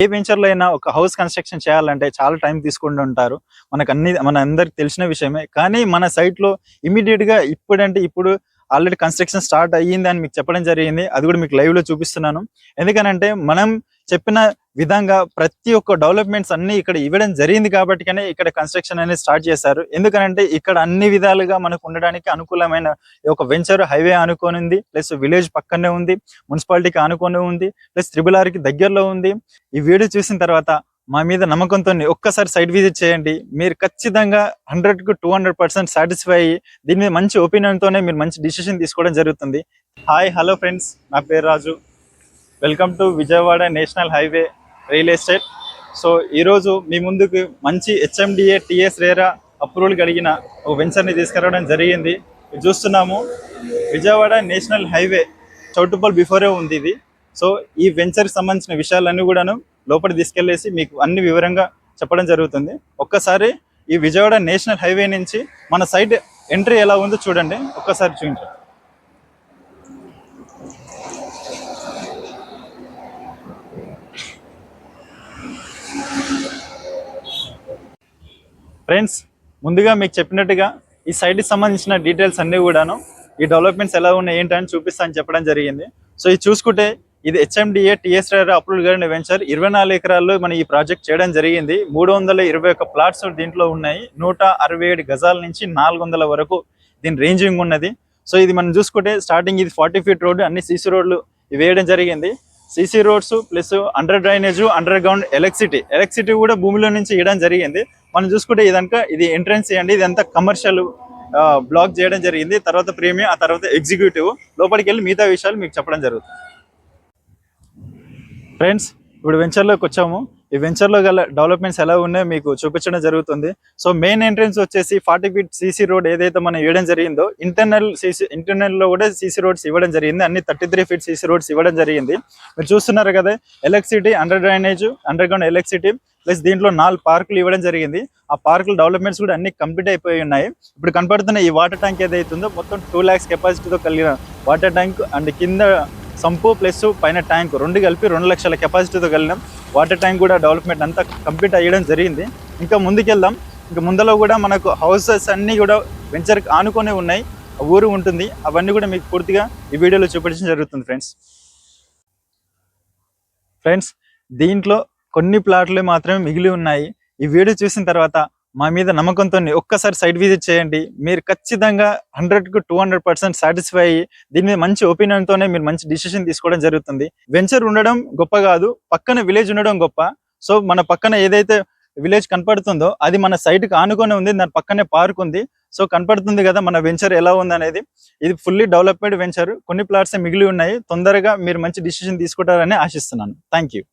ఏ వెంచర్లో అయినా ఒక హౌస్ కన్స్ట్రక్షన్ చేయాలంటే చాలా టైం తీసుకుంటూ ఉంటారు. మన అందరికి తెలిసిన విషయమే. కానీ మన సైట్లో ఇమీడియట్‌గా ఇప్పుడు ఆల్రెడీ కన్స్ట్రక్షన్ స్టార్ట్ అయ్యిందని మీకు చెప్పడం జరిగింది. అది కూడా మీకు లైవ్‌లో చూపిస్తున్నాను. ఎందుకనంటే మనం చెప్పిన విధంగా ప్రతి ఒక్క డెవలప్‌మెంట్స్ అన్నీ ఇక్కడ ఇవ్వడం జరిగింది కాబట్టికనే ఇక్కడ కన్స్ట్రక్షన్ అనేది స్టార్ట్ చేశారు. ఎందుకనంటే ఇక్కడ అన్ని విధాలుగా మనకు ఉండడానికి అనుకూలమైన ఒక వెంచర్ హైవే ఆనుకొని ఉంది. ప్లస్ విలేజ్ పక్కనే ఉంది. మున్సిపాలిటీకి ఆనుకొని ఉంది. ప్లస్ త్రిబుల్ ఆర్‌కి దగ్గరలో ఉంది. ఈ వీడియో చూసిన తర్వాత మా మీద నమ్మకంతోని ఒక్కసారి సైట్ విజిట్ చేయండి. మీరు ఖచ్చితంగా 100కి 200% సాటిస్ఫై అయ్యి దీని మీద మంచి ఒపీనియన్‌తోనే మీరు మంచి డిసిషన్ తీసుకోవడం జరుగుతుంది. హాయ్ హలో ఫ్రెండ్స్, నా పేరు Raju. Welcome to Vijayawada national highway real estate. So ఈరోజు మీ ముందుకు మంచి హెచ్ఎండిఏ టీఎస్ రేరా అప్రూవల్ కలిగిన ఒక వెంచర్ని తీసుకురావడం జరిగింది. చూస్తున్నాము Vijayawada national highway Choutuppal before ఉంది ఇది. సో ఈ వెంచర్కి సంబంధించిన విషయాలన్నీ కూడాను లోపల తీసుకెళ్లేసి మీకు అన్ని వివరంగా చెప్పడం జరుగుతుంది. ఒక్కసారి ఈ విజయవాడ నేషనల్ హైవే నుంచి మన సైడ్ ఎంట్రీ ఎలా ఉందో చూడండి, ఒక్కసారి చూపించండి. ఫ్రెండ్స్, ముందుగా మీకు చెప్పినట్టుగా ఈ సైట్కి సంబంధించిన డీటెయిల్స్ అన్నీ కూడాను ఈ డెవలప్మెంట్స్ ఎలా ఉన్నాయి ఏంటని చూపిస్తాను చెప్పడం జరిగింది. సో ఇది చూసుకుంటే ఇది హెచ్ఎండిఏ టీఎస్ రేరా అప్రూవల్ కలిగిన వెంచర్. 24 ఎకరాల్లో మనం ఈ ప్రాజెక్ట్ చేయడం జరిగింది. 321 ప్లాట్స్ దీంట్లో ఉన్నాయి. 167 గజాల నుంచి 400 వరకు దీని రేంజింగ్ ఉన్నది. సో ఇది మనం చూసుకుంటే స్టార్టింగ్ ఇది 40 ఫీట్ రోడ్డు, అన్ని సీసీ రోడ్లు వేయడం జరిగింది. CC roads plus under drainage, under ground electricity కూడా భూమిలో నుంచి ఇవ్వడం జరిగింది. మనం చూసుకుంటే ఇదంతా ఇది ఎంట్రన్స్ అండి. ఇదంతా కమర్షియల్ బ్లాక్ చేయడం జరిగింది. తర్వాత ప్రీమియం, ఆ తర్వాత ఎగ్జిక్యూటివ్. లోపలికి వెళ్ళి మిగతా విషయాలు మీకు చెప్పడం జరుగుతుంది. ఫ్రెండ్స్, ఇప్పుడు వెంచర్లోకి వచ్చాము. ఈ వెంచర్లో గల డెవలప్మెంట్స్ ఎలా ఉన్నాయో మీకు చూపించడం జరుగుతుంది. సో మెయిన్ ఎంట్రెన్స్ వచ్చేసి 40 ఫీట్ సీసీ రోడ్ ఏదైతే మనం ఇవ్వడం జరిగిందో, ఇంటర్నల్లో కూడా సీసీ రోడ్స్ ఇవ్వడం జరిగింది. అన్ని 33 ఫీట్ సీసీ రోడ్స్ ఇవ్వడం జరిగింది. మీరు చూస్తున్నారు కదా, electricity, under drainage, under ground electricity plus దీంట్లో 4 పార్కులు ఇవ్వడం జరిగింది. ఆ పార్కుల డెవలప్మెంట్స్ కూడా అన్ని కంప్లీట్ అయిపోయి ఉన్నాయి. ఇప్పుడు కనపడుతున్న ఈ వాటర్ ట్యాంక్ ఏదైతే ఉందో మొత్తం 2 lakhs కెపాసిటీతో కలిగిన వాటర్ ట్యాంక్ అండ్ కింద సంపు ప్లస్ పైన ట్యాంక్ 2 కలిపి 2 లక్షల కెపాసిటీతో కలిగిన వాటర్ ట్యాంక్ కూడా డెవలప్మెంట్ అంతా కంప్లీట్ అయ్యడం జరిగింది. ఇంకా ముందుకెళ్దాం. ఇంకా ముందలో కూడా మనకు హౌసెస్ అన్నీ కూడా వెంచర్కి ఆనుకొని ఉన్నాయి, ఊరు ఉంటుంది. అవన్నీ కూడా మీకు పూర్తిగా ఈ వీడియోలో చూపించడం జరుగుతుంది. ఫ్రెండ్స్, దీంట్లో కొన్ని ప్లాట్లు మాత్రమే మిగిలి ఉన్నాయి. ఈ వీడియో చూసిన తర్వాత మా మీద నమ్మకంతో ఒక్కసారి సైట్ విజిట్ చేయండి. మీరు ఖచ్చితంగా 100కి 200% సాటిస్ఫై అయ్యి దీని మీద మంచి ఒపీనియన్తోనే మీరు మంచి డిసిషన్ తీసుకోవడం జరుగుతుంది. వెంచర్ ఉండడం గొప్ప కాదు, పక్కన విలేజ్ ఉండడం గొప్ప. సో మన పక్కన ఏదైతే విలేజ్ కనపడుతుందో అది మన సైట్కి ఆనుకొని ఉంది. దాని పక్కనే పార్క్ ఉంది. సో కనపడుతుంది కదా మన వెంచర్ ఎలా ఉంది అనేది. ఇది ఫుల్లీ డెవలప్డ్ వెంచర్. కొన్ని ప్లాట్స్ మిగిలి ఉన్నాయి. తొందరగా మీరు మంచి డిసిషన్ తీసుకుంటారని ఆశిస్తున్నాను. Thank you.